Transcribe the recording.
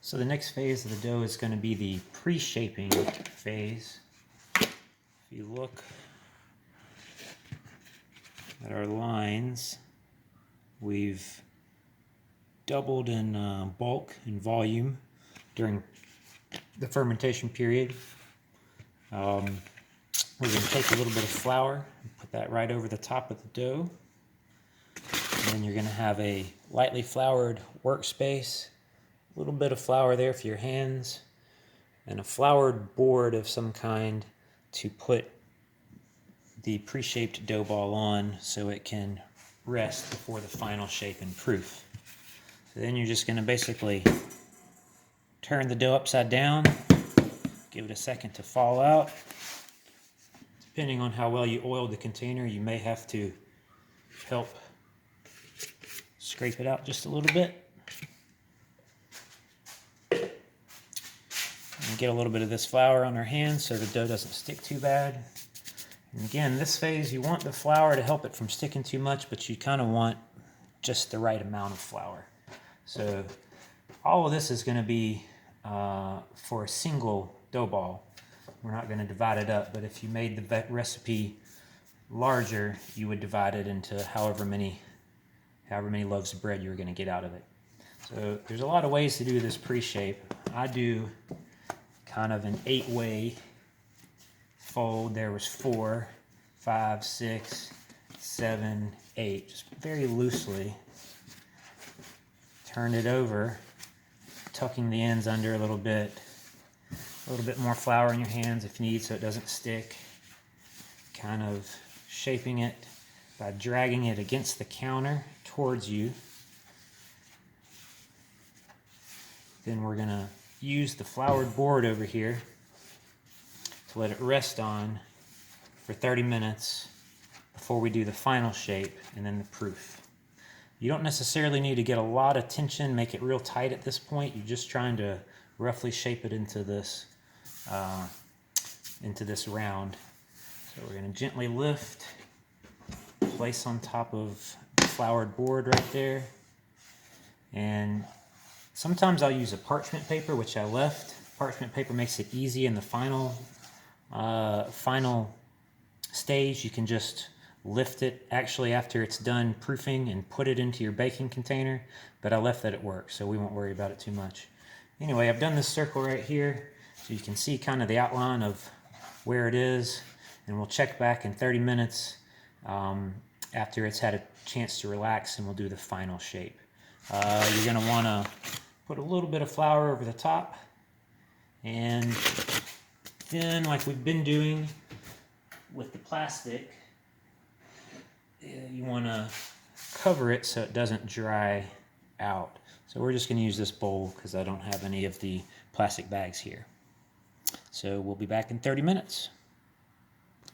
So the next phase of the dough is going to be the pre-shaping phase. If you look at our lines, we've doubled in bulk and volume during the fermentation period. We're going to take a little bit of flour and put that right over the top of the dough. And then you're going to have a lightly floured workspace, a little bit of flour there for your hands, and a floured board of some kind to put the pre-shaped dough ball on so it can rest before the final shape and proof. So then you're just going to basically turn the dough upside down, give it a second to fall out. Depending on how well you oiled the container, you may have to help scrape it out just a little bit. And get a little bit of this flour on our hands so the dough doesn't stick too bad. And again, this phase, you want the flour to help it from sticking too much, but you kind of want just the right amount of flour. So all of this is going to be for a single dough ball. We're not going to divide it up, but if you made the recipe larger, you would divide it into however many loaves of bread you're going to get out of it. So there's a lot of ways to do this pre-shape. I do kind of an 8-way fold. There was 4, 5, 6, 7, 8. Just very loosely turn it over, tucking the ends under a little bit more flour in your hands if you need so it doesn't stick. Kind of shaping it by dragging it against the counter towards you. Then we're going to use the floured board over here to let it rest on for 30 minutes before we do the final shape and then the proof. You don't necessarily need to get a lot of tension, make it real tight at this point. You're just trying to roughly shape it into this round. So we're going to gently lift, place on top of the floured board right there, and sometimes I'll use a parchment paper, which I left. Parchment paper makes it easy in the final stage. You can just lift it actually after it's done proofing and put it into your baking container, but I left that at work, so we won't worry about it too much. Anyway, I've done this circle right here, so you can see kind of the outline of where it is, and we'll check back in 30 minutes after it's had a chance to relax, and we'll do the final shape. You're going to want to put a little bit of flour over the top, and then, like we've been doing with the plastic, you want to cover it so it doesn't dry out. So we're just going to use this bowl because I don't have any of the plastic bags here. So we'll be back in 30 minutes.